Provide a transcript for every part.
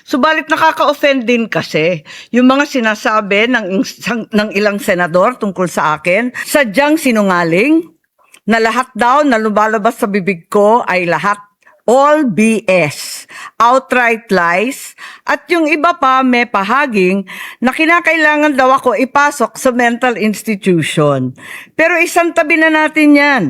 Subalit nakaka-offend din kasi yung mga sinasabi ng ilang senador tungkol sa akin, sadyang sinungaling na lahat daw na lumalabas sa bibig ko ay lahat all BS, outright lies, at yung iba pa may pahaging na kinakailangan daw ako ipasok sa mental institution. Pero isang tabi na natin yan.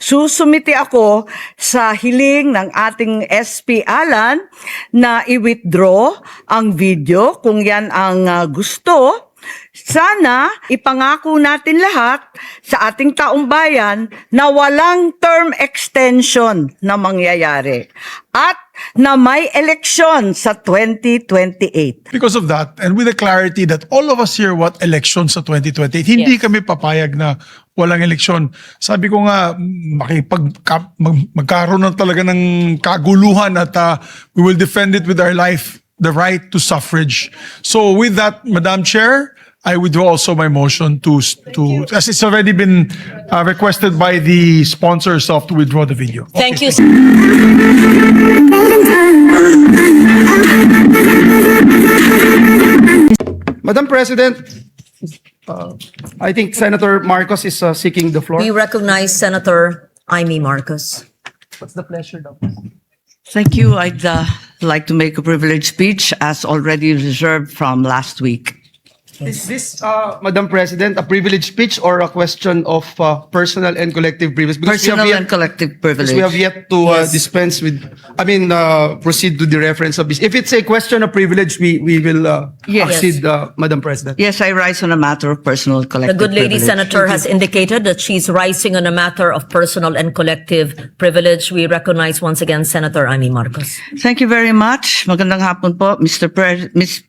Susumiti ako sa hiling ng ating SP Alan na i-withdraw ang video kung yan ang gusto. Sana ipangako natin lahat sa ating taong bayan na walang term extension na mangyayari at na may eleksyon sa 2028. Because of that, and with the clarity that all of us here want elections sa 2028, hindi kami papayag na walang eleksyon. Sabi ko nga, magkaroon na talaga ng kaguluhan at we will defend it with our life, the right to suffrage. So with that, Madam Chair, I withdraw also my motion to as it's already been requested by the sponsors of to withdraw the video. Thank you. Madam President, I think Senator Marcos is seeking the floor. We recognize Senator Amy Marcos. What's the pleasure, Doc? Thank you. I'd like to make a privileged speech as already reserved from last week. Is this, Madam President, a privileged speech or a question of personal and collective privilege? Personal and collective privilege. Because we have yet to dispense with, proceed to the reference of this. If it's a question of privilege, we will Yes. accede, Madam President. Yes, I rise on a matter of personal and The collective good lady privilege. senator has indicated that she's rising on a matter of personal and collective privilege. We recognize once again Senator Amy Marcos. Thank you very much. Magandang hapon po,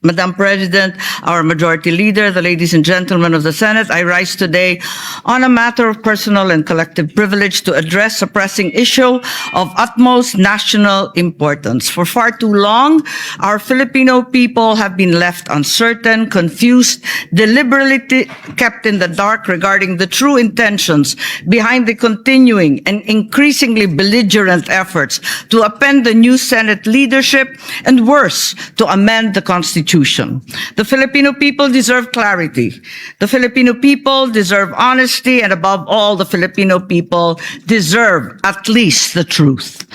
Madam President, our Majority Leader, the ladies and gentlemen of the Senate. I rise today on a matter of personal and collective privilege to address a pressing issue of utmost national importance. For far too long, our Filipino people have been left uncertain, confused, deliberately kept in the dark regarding the true intentions behind the continuing and increasingly belligerent efforts to append the new Senate leadership and worse, to amend the Constitution. The Filipino people deserve clarity. The Filipino people deserve honesty, and above all, the Filipino people deserve at least the truth.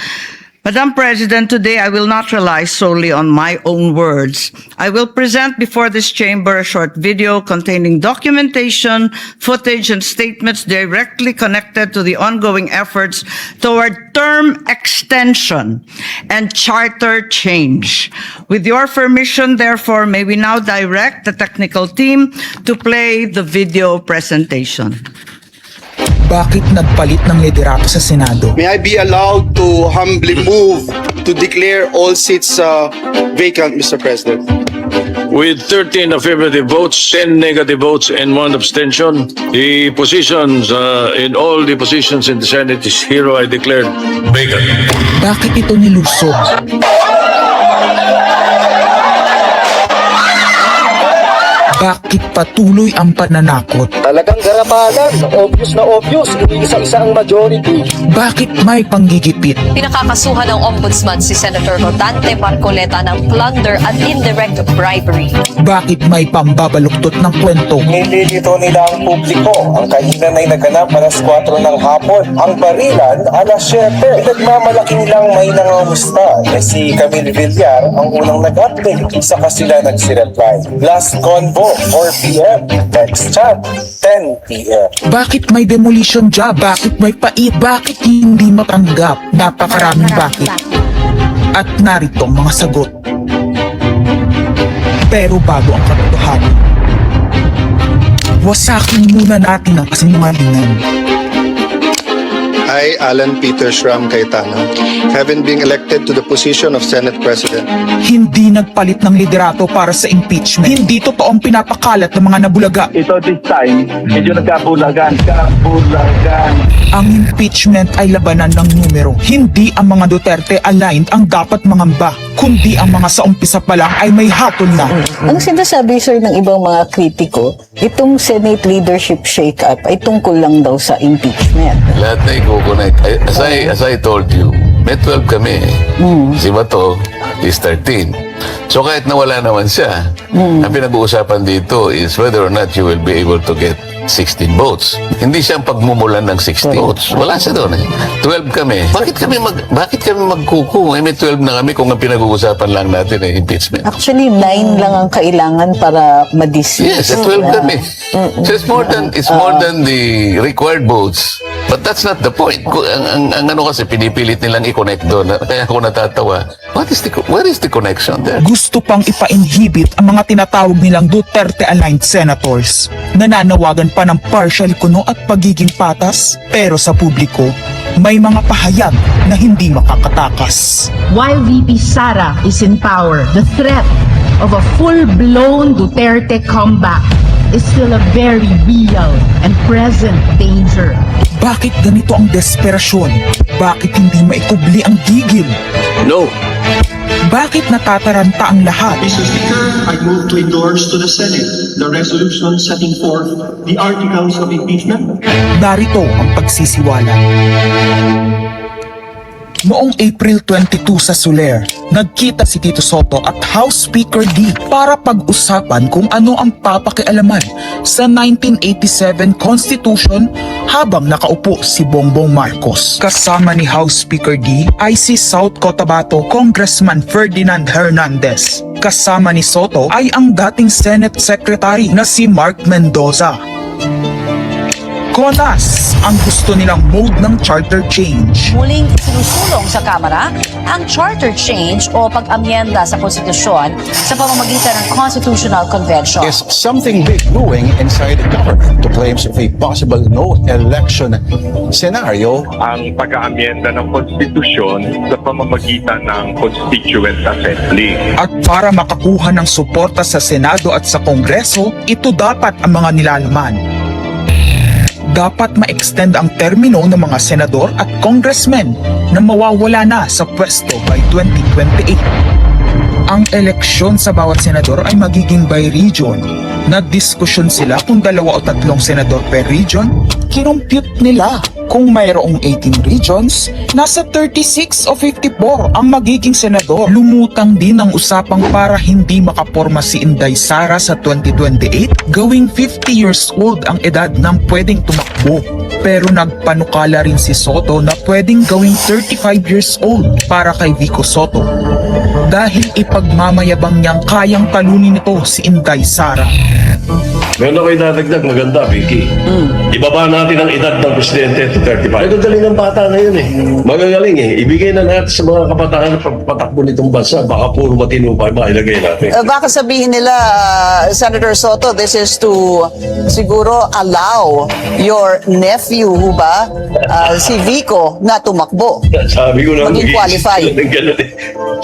Madam President, today I will not rely solely on my own words. I will present before this chamber a short video containing documentation, footage, and statements directly connected to the ongoing efforts toward term extension and charter change. With your permission, therefore, may we now direct the technical team to play the video presentation. Bakit nagpalit ng liderato sa Senado? May I be allowed to humbly move to declare all seats vacant, Mr. President? With 13 affirmative votes, 10 negative votes, and 1 abstention, the positions in all the positions in the Senate is hereby declared vacant. Bakit ito nilusog? Bakit patuloy ang pananakot? Talagang garapalan, obvious, isa-isa ang majority. Bakit may panggigipit? Pinakakasuhan ng Ombudsman si Senator Rodante Marcoleta ng plunder at indirect bribery. Bakit may pambabaluktot ng kwento? Nililito nila ang publiko. Ang kainan ay naganap alas 4 ng hapon. Ang barilan, alas 7. Pinagmamalaki nilang may nangamusta. Si Camille Villar ang unang nag-update. Saka sila nagsireply. Last convo, 4 p.m. Next chat, 10 p.m. Bakit may demolition job? Bakit may pait? Bakit hindi matanggap? Napakaraming bakit. At narito ang mga sagot. Pero bago ang katotohanan, wasakin muna natin ang kasinungalingan. I, Alan Peter Schramm Cayetano, having been elected to the position of Senate President, Hindi nagpalit ng liderato para sa impeachment. Hindi totoong pinapakalat ng mga nabulaga. Ito this time, medyo nagkabulagan. Ang impeachment ay labanan ng numero. Hindi ang mga Duterte aligned ang dapat mangamba, kundi ang mga sa umpisa pa lang ay may hatol na. Ang sinasabi, sir, ng ibang mga kritiko, itong Senate leadership shake-up ay tungkol lang daw sa impeachment. Lahat na i-connect. As I told you, may 12 kami. Si Bato is 13. So kahit nawala naman siya, ang pinag-uusapan dito is whether or not you will be able to get 16 votes. Hindi siya ang pagmumulan ng 16 votes. Wala siya doon eh. 12 kami. Bakit kami magkuku? May 12 na kami kung ang pinag-uusapan lang natin ay impeachment. Actually, 9 lang ang kailangan para Yes, ma-dismiss. 12 kami. So it's more than the required votes. But that's not the point. Ang ano kasi pinipilit nilang i-connect doon. Kaya ako natatawa. Where is the connection there? Gusto pang ipa-inhibit ang mga tinatawag nilang Duterte-aligned senators. Nananawagan pa ng partial kuno at pagiging patas, pero sa publiko, may mga pahayag na hindi makakatakas. While VP Sara is in power, the threat of a full-blown Duterte comeback is still a very real and present danger. Bakit ganito ang desperasyon? Bakit hindi maikubli ang gigil? No. Bakit natataranta ang lahat? Mr. Speaker, I move to endorse to the Senate the resolution setting forth the articles of impeachment. Narito ang pagsisiwala. Noong April 22 sa Soler, nagkita si Tito Soto at House Speaker D para pag-usapan kung ano ang papakialaman sa 1987 Constitution habang nakaupo si Bongbong Marcos. Kasama ni House Speaker D ay si South Cotabato Congressman Ferdinand Hernandez. Kasama ni Soto ay ang dating Senate Secretary na si Mark Mendoza. Konas ang gusto nilang mode ng charter change. Muling sinusulong sa Kamara ang charter change o pag-amyenda sa konstitusyon sa pamamagitan ng Constitutional Convention. Is something big brewing inside the government to claims of a possible no election scenario. Ang pag-aamyenda ng konstitusyon sa pamamagitan ng Constituent Assembly. At para makakuha ng suporta sa Senado at sa Kongreso, ito dapat ang mga nilalaman. Dapat ma-extend ang termino ng mga senador at congressmen na mawawala na sa pwesto by 2028. Ang eleksyon sa bawat senador ay magiging by region. Nagdiskusyon sila kung 2 o 3 senador per region. Kinumpute nila kung mayroong 18 regions, nasa 36 o 54 ang magiging senador. Lumutang din ang usapang para hindi makaporma si Inday Sara sa 2028, gawing 50 years old ang edad ng pwedeng tumakbo. Pero nagpanukala rin si Soto na pwedeng gawing 35 years old para kay Vico Soto. Dahil ipagmamayabang niyang kayang talunin ito si Inday Sara. Meron ako idadagdag, maganda, Vicky. Ibaba natin ang edad ng presidente to 35. Magagaling ang bata ngayon eh. Magagaling eh. Ibigay na natin sa mga kabataan na pagpatakbo nitong bansa. Baka puro matino pa ilagay natin. Baka sabihin nila, Senator Soto, this is to siguro allow your nephew, ba, si Vico, na tumakbo. Sabi ko na Maging qualify. Sila ng ganun eh.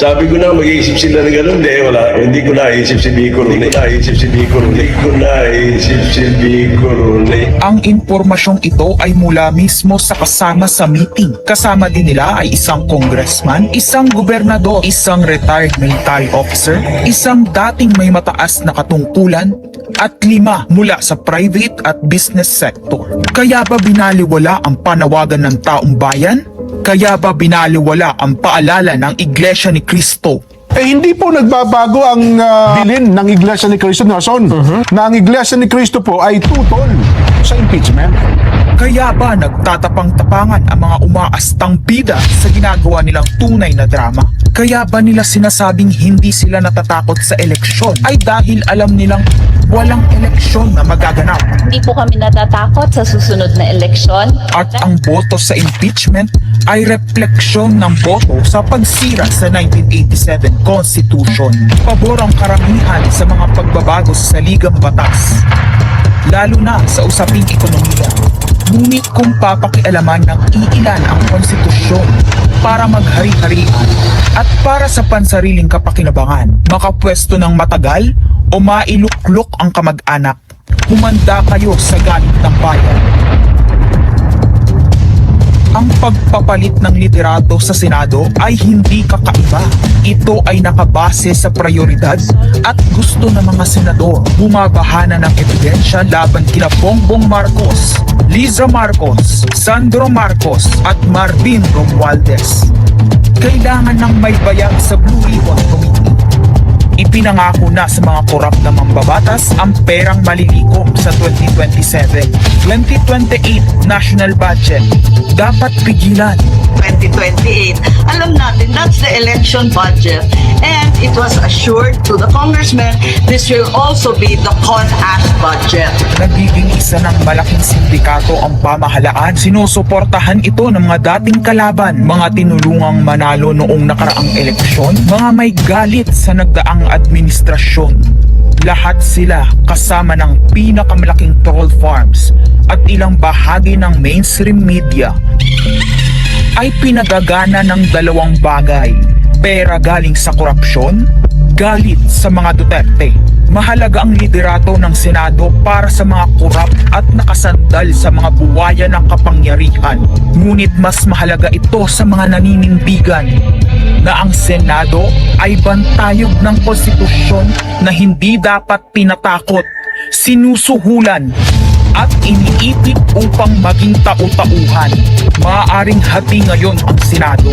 Sabi ko na mag-iisip sila ng ganun. Wala. Hindi ko naisip si Vico. Ang impormasyong ito ay mula mismo sa kasama sa meeting. Kasama din nila ay isang congressman, isang gobernador, isang retired military officer, isang dating may mataas na katungkulan, at 5 mula sa private at business sector. Kaya ba binaliwala ang panawagan ng taong bayan? Kaya ba binaliwala ang paalala ng Iglesia ni Cristo? Hindi po nagbabago ang bilin ng Iglesia ni Cristo, Nelson, na ang Iglesia ni Cristo po ay tutol sa impeachment. Kaya ba nagtatapang-tapangan ang mga umaastang bida sa ginagawa nilang tunay na drama? Kaya ba nila sinasabing hindi sila natatakot sa eleksyon ay dahil alam nilang walang eleksyon na magaganap? Hindi po kami natatakot sa susunod na eleksyon. At ang boto sa impeachment ay refleksyon ng boto sa pagsira sa 1987 Constitution. Pabor ang karamihan sa mga pagbabago sa saligang batas, lalo na sa usaping ekonomiya. Ngunit kung papakialaman ng iilan ang konstitusyon para maghari-harian at para sa pansariling kapakinabangan, makapwesto ng matagal o mailuklok ang kamag-anak, humanda kayo sa galit ng bayan. Ang pagpapalit ng liderato sa Senado ay hindi kakaiba. Ito ay nakabase sa prioridad at gusto ng mga senador. Bumabahana ng ebidensya laban kina Bongbong Marcos, Liza Marcos, Sandro Marcos at Marvin Romualdez. Kailangan ng may bayag sa Blue Ribbon Committee. Ipinangako na sa mga korap na mambabatas ang perang malilikom sa 2027. 2028 national budget dapat pigilan. 2028. Alam natin, that's the election budget. And it was assured to the congressmen, this will also be the con-ass budget. Nagiging isa ng malaking sindikato ang pamahalaan. Sinusuportahan ito ng mga dating kalaban, mga tinulungang manalo noong nakaraang eleksyon, mga may galit sa nagdaang administrasyon. Lahat sila kasama ng pinakamalaking troll farms at ilang bahagi ng mainstream media ay pinagagana ng dalawang bagay. Pera galing sa korupsyon, galit sa mga Duterte. Mahalaga ang liderato ng Senado para sa mga korap at nakasandal sa mga buwaya ng kapangyarihan. Ngunit mas mahalaga ito sa mga naninindigan na ang Senado ay bantayog ng konstitusyon na hindi dapat tinatakot, sinusuhulan at iniipit upang maging tau-tauhan. Maaaring hati ngayon ang Senado.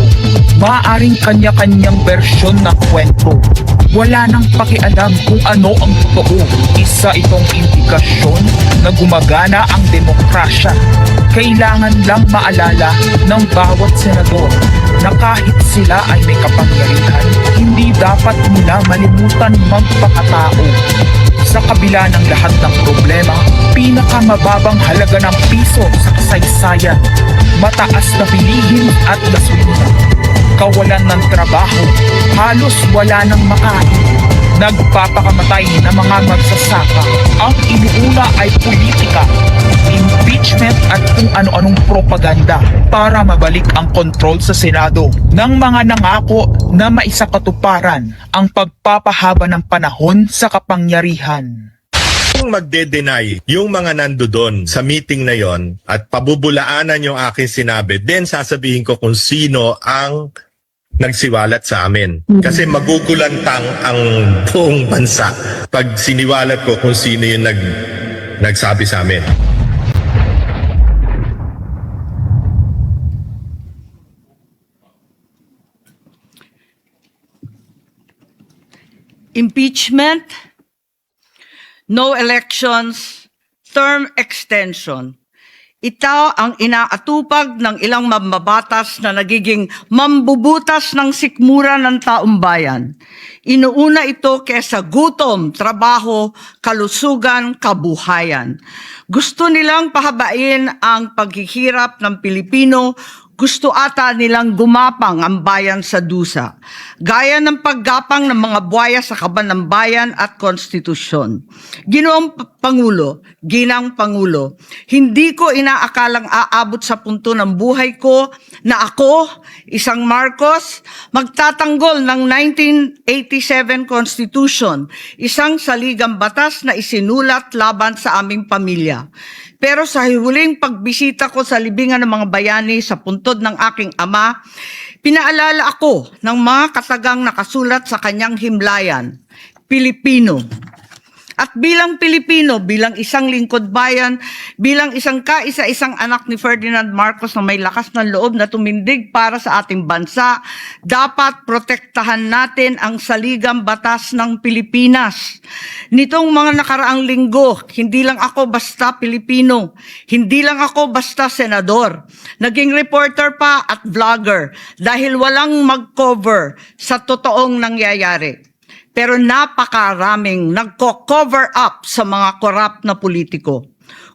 Maaaring kanya-kanyang bersyon ng kwento. Wala nang pakialam kung ano ang totoo. Isa itong indikasyon na gumagana ang demokrasya. Kailangan lang maalala ng bawat senador na kahit sila ay may kapangyarihan, hindi dapat nila malimutan magpakatao. Sa kabila ng lahat ng problema, pinakamababang halaga ng piso sa kasaysayan, mataas na bilihin at gasolina, kawalan ng trabaho, halos wala nang makain, nagpapakamatay na mga magsasaka. Ang inuuna ay politika, impeachment at kung ano-anong propaganda para mabalik ang kontrol sa Senado ng mga nangako na maisakatuparan ang pagpapahaba ng panahon sa kapangyarihan. Kung magde-deny yung mga nandoon sa meeting na yon at pabubulaanan yung aking sinabi, then sasabihin ko kung sino ang nagsiwalat sa amin. Kasi magugulantang ang buong bansa pag siniwalat ko kung sino yung nagsabi sa amin. Impeachment, no elections, term extension. Ito ang inaatupag ng ilang mambabatas na nagiging mambubutas ng sikmura ng taong bayan. Inuuna ito kesa gutom, trabaho, kalusugan, kabuhayan. Gusto nilang pahabain ang paghihirap ng Pilipino. Gusto ata nilang gumapang ang bayan sa dusa, gaya ng paggapang ng mga buwaya sa kaban ng bayan at konstitusyon. Ginoong Pangulo, Ginang Pangulo, hindi ko inaakalang aabot sa punto ng buhay ko na ako, isang Marcos, magtatanggol ng 1987 Constitution, isang saligang batas na isinulat laban sa aming pamilya. Pero sa huling pagbisita ko sa libingan ng mga bayani sa puntod ng aking ama, pinaalala ako ng mga katagang nakasulat sa kanyang himlayan, Pilipino. At bilang Pilipino, bilang isang lingkod bayan, bilang isang kaisa-isang anak ni Ferdinand Marcos na may lakas ng loob na tumindig para sa ating bansa, dapat protektahan natin ang saligang batas ng Pilipinas. Nitong mga nakaraang linggo, hindi lang ako basta Pilipino, hindi lang ako basta senador, naging reporter pa at vlogger dahil walang mag-cover sa totoong nangyayari. Pero napakaraming nagko-cover up sa mga korap na politiko.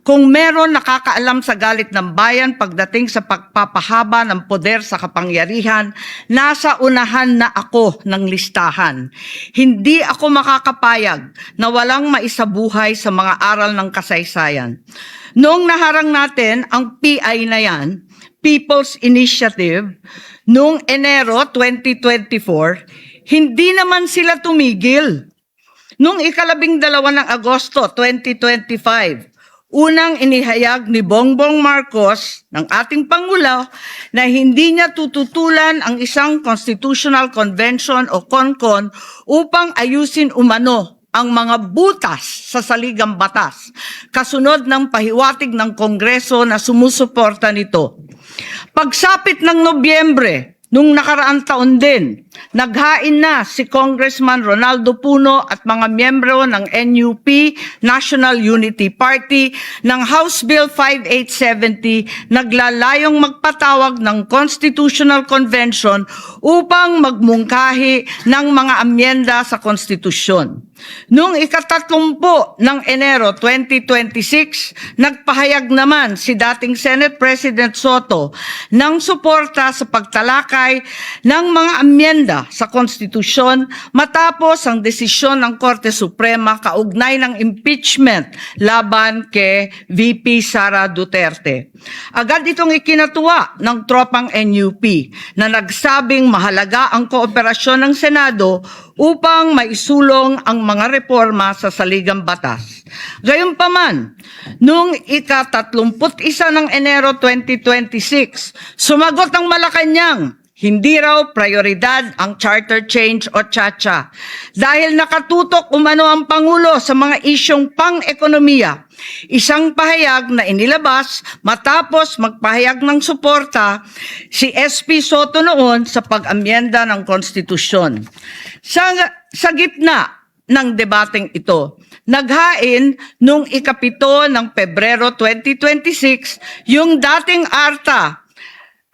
Kung meron nakakaalam sa galit ng bayan pagdating sa pagpapahaba ng poder sa kapangyarihan, nasa unahan na ako ng listahan. Hindi ako makakapayag na walang maisabuhay sa mga aral ng kasaysayan. Noong naharang natin ang PI na yan, People's Initiative, noong Enero 2024, hindi naman sila tumigil. Noong 12 ng Agosto 2025, unang inihayag ni Bongbong Marcos ng ating Pangulo na hindi niya tututulan ang isang Constitutional Convention o CONCON upang ayusin umano ang mga butas sa saligang batas, kasunod ng pahiwatig ng Kongreso na sumusuporta nito. Pagsapit ng Nobyembre, nung nakaraang taon din, naghain na si Congressman Ronaldo Puno at mga miyembro ng NUP, National Unity Party, ng House Bill 5870, naglalayong magpatawag ng Constitutional Convention upang magmungkahi ng mga amyenda sa konstitusyon. Noong ika-30 ng Enero 2026, nagpahayag naman si dating Senate President Soto ng suporta sa pagtalakay ng mga amyenda sa konstitusyon matapos ang desisyon ng Korte Suprema kaugnay ng impeachment laban kay VP Sara Duterte. Agad itong ikinatuwa ng tropang NUP na nagsabing mahalaga ang kooperasyon ng Senado upang maisulong ang mga reforma sa saligang batas. Gayunpaman, noong ika-31 ng Enero 2026, sumagot ang Malacanang, hindi raw prioridad ang charter change o CHA-CHA dahil nakatutok umano ang Pangulo sa mga isyong pang-ekonomiya. Isang pahayag na inilabas matapos magpahayag ng suporta si SP Soto noon sa pag-amyenda ng konstitusyon. Sa gitna ng debateng ito, naghain noong ika-7 ng Pebrero 2026 yung dating ARTA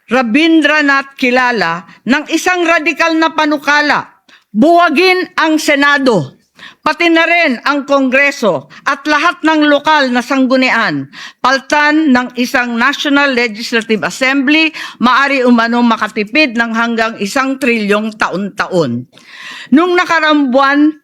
Rabindranath Kilala ng isang radikal na panukala, buwagin ang Senado, pati na rin ang Kongreso at lahat ng lokal na sanggunian, paltan ng isang National Legislative Assembly, maari umano makatipid ng hanggang 1 trilyong taon-taon. Nung nakaraang buwan,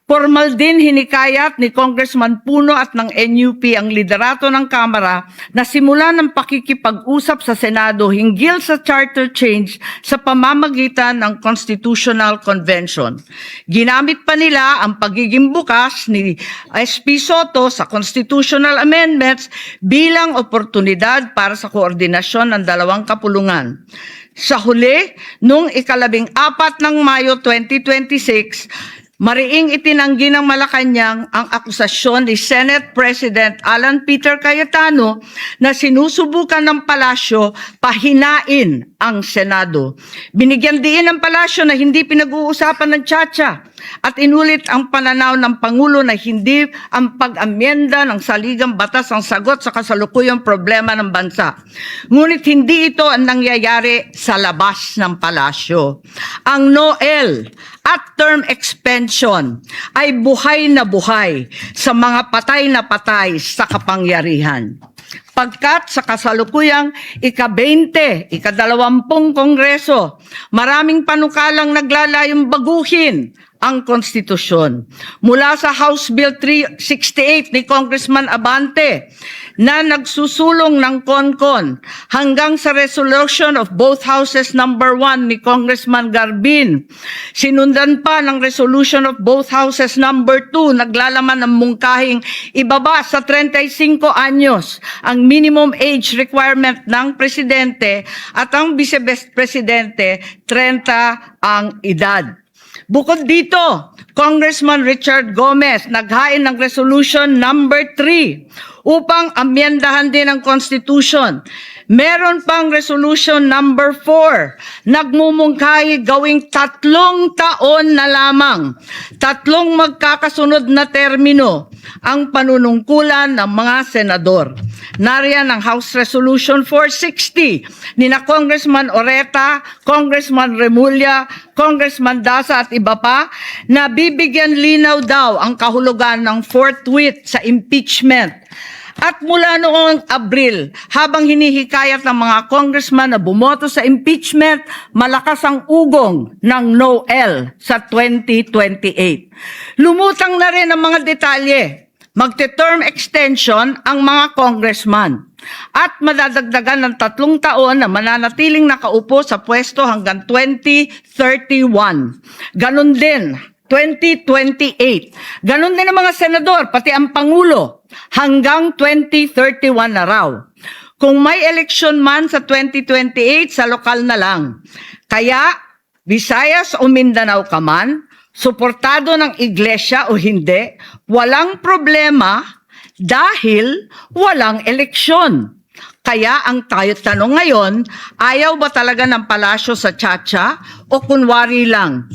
formal din hinikayat ni Congressman Puno at ng NUP ang liderato ng Kamara na simulan ng pakikipag-usap sa Senado hinggil sa charter change sa pamamagitan ng Constitutional Convention. Ginamit pa nila ang pagiging bukas ni SP Soto sa constitutional amendments bilang oportunidad para sa koordinasyon ng dalawang kapulungan. Sa huli, noong ika-14 ng Mayo 2026, mariing itinanggi ng Malacanang ang akusasyon ni Senate President Alan Peter Cayetano na sinusubukan ng palasyo pahinain ang Senado. Binigyan din ng palasyo na hindi pinag-uusapan ng CHA-CHA at inulit ang pananaw ng Pangulo na hindi ang pag-amyenda ng saligang batas ang sagot sa kasalukuyang problema ng bansa. Ngunit hindi ito ang nangyayari sa labas ng palasyo. Ang NOEL at term expansion ay buhay na buhay sa mga patay na patay sa kapangyarihan. Pagkat sa kasalukuyang ika-20, ika-20 Kongreso, maraming panukalang naglalayong baguhin ang konstitusyon. Mula sa House Bill 368 ni Congressman Abante na nagsusulong ng CONCON hanggang sa resolution of both houses number 1 ni Congressman Garbin. Sinundan pa ng resolution of both houses number 2 naglalaman ng mungkahing ibaba sa 35 anyos ang minimum age requirement ng presidente at ang vice-presidente 30 ang edad. Bukod dito, Congressman Richard Gomez naghain ng resolution number 3 upang amyendahan din ang Constitution. Meron pang resolution number 4, nagmumungkahi gawing 3 taon na lamang, 3 magkakasunod na termino ang panunungkulan ng mga senador. Nariyan ang House Resolution 460 ni na Congressman Oreta, Congressman Remulla, Congressman Daza at iba pa na bibigyan linaw daw ang kahulugan ng forthwith sa impeachment. At mula noong Abril, habang hinihikayat ng mga congressman na bumoto sa impeachment, malakas ang ugong ng NOEL sa 2028. Lumutang na rin ang mga detalye. Magte-term extension ang mga congressman at madadagdagan ng 3 taon na mananatiling nakaupo sa pwesto hanggang 2031. Ganon din 2028. Ganon din ang mga senador, pati ang Pangulo, hanggang 2031 na raw. Kung may eleksyon man sa 2028, sa lokal na lang. Kaya, Visayas o Mindanao ka man, suportado ng iglesia o hindi, walang problema dahil walang eleksyon. Kaya ang tanong ngayon, ayaw ba talaga ng palasyo sa Chacha o kunwari lang?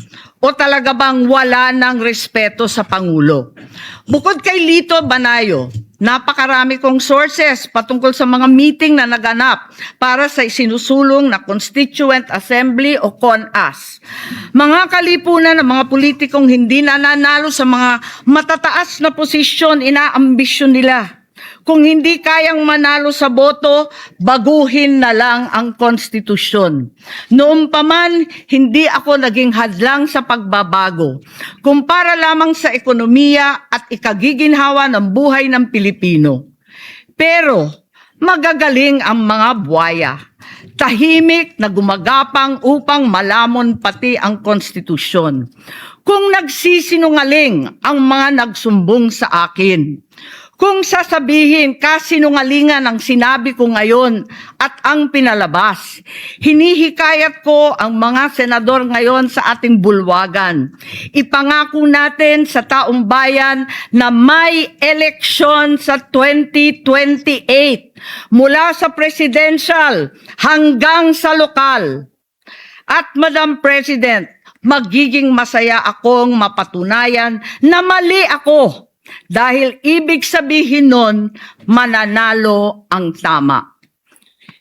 O talaga bang wala ng respeto sa Pangulo? Bukod kay Lito Banayo, napakarami kong sources patungkol sa mga meeting na naganap para sa isinusulong na Constituent Assembly o CONAS. Mga kalipunan ng mga politikong hindi nananalo sa mga matataas na posisyon, inaambisyon nila. Kung hindi kayang manalo sa boto, baguhin na lang ang konstitusyon. Noon pa man, hindi ako naging hadlang sa pagbabago. Kung para lamang sa ekonomiya at ikagiginhawa ng buhay ng Pilipino. Pero magagaling ang mga buwaya. Tahimik na gumagapang upang malamon pati ang konstitusyon. Kung nagsisinungaling ang mga nagsumbong sa akin, kung sasabihin kasinungalingan ang sinabi ko ngayon at ang pinalabas, hinihikayat ko ang mga senador ngayon sa ating bulwagan. Ipangako natin sa taong bayan na may eleksyon sa 2028 mula sa presidential hanggang sa lokal. At Madam President, magiging masaya akong mapatunayan na mali ako. Dahil ibig sabihin nun, mananalo ang tama.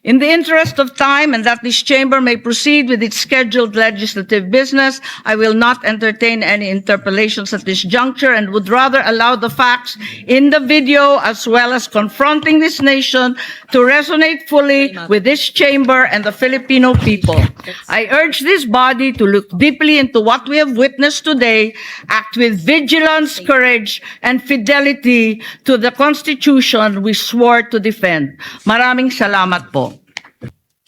In the interest of time and that this chamber may proceed with its scheduled legislative business, I will not entertain any interpellations at this juncture and would rather allow the facts in the video as well as confronting this nation to resonate fully with this chamber and the Filipino people. I urge this body to look deeply into what we have witnessed today, act with vigilance, courage, and fidelity to the Constitution we swore to defend. Maraming salamat po.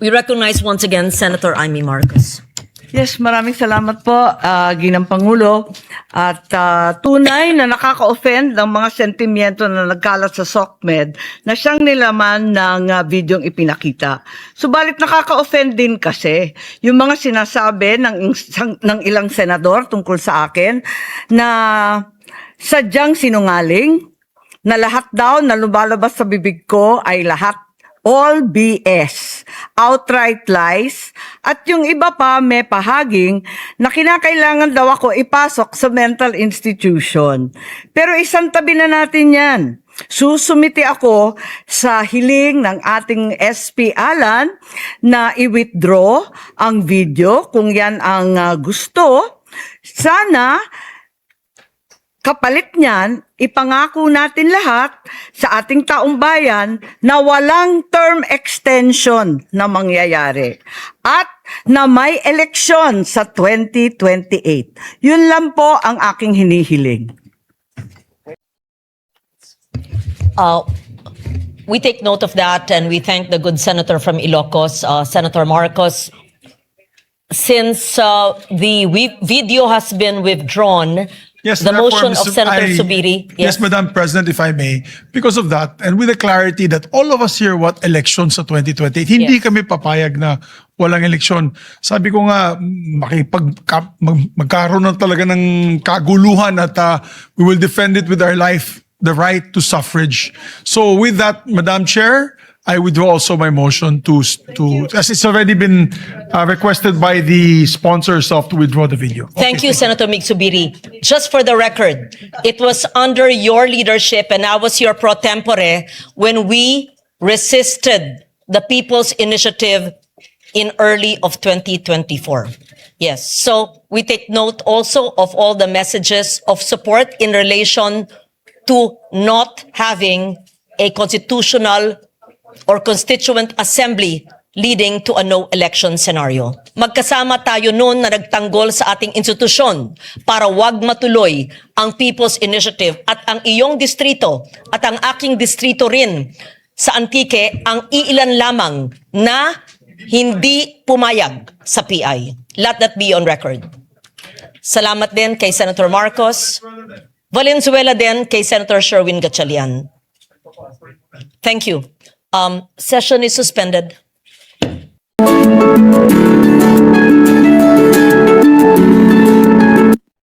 We recognize once again Senator Amy Marcos. Yes, maraming salamat po, Ginang Pangulo. At tunay na nakaka-offend ang mga sentimiento na nagkalat sa SOCMED na siyang nilaman ng videong ipinakita. Subalit nakaka-offend din kasi yung mga sinasabi ng ilang senador tungkol sa akin na sadyang sinungaling, na lahat daw na lumalabas sa bibig ko ay lahat all BS, outright lies, at yung iba pa may pahaging na kinakailangan daw ako ipasok sa mental institution. Pero isang tabi na natin yan. Susumiti ako sa hiling ng ating SP Alan na i-withdraw ang video kung yan ang gusto. Sana kapalit niyan, ipangako natin lahat sa ating taong bayan na walang term extension na mangyayari at na may eleksyon sa 2028. Yun lang po ang aking hinihiling. We take note of that and we thank the good senator from Ilocos, Senator Marcos. Since the video has been withdrawn, Yes, the therefore, motion of Senator Subiri. Yes, Madam President, if I may, because of that, and with the clarity that all of us here want elections sa 2028, hindi Yes. kami papayag na walang eleksyon. Sabi ko nga, magkaroon na talaga ng kaguluhan at we will defend it with our life, the right to suffrage. So with that, Madam Chair, I withdraw also my motion to as it's already been requested by the sponsors to withdraw the video. Thank you, Senator Mig Subiri. Just for the record, it was under your leadership and I was your pro tempore when we resisted the People's Initiative in early of 2024. Yes, so we take note also of all the messages of support in relation to not having a constitutional or constituent assembly leading to a no election scenario. Magkasama tayo noon na nagtanggol sa ating institusyon para wag matuloy ang People's Initiative at ang iyong distrito at ang aking distrito rin sa Antique ang iilan lamang na hindi pumayag sa PI. Let that be on record. Salamat din kay Senator Marcos. Valenzuela din kay Senator Sherwin Gatchalian. Thank you. Session is suspended.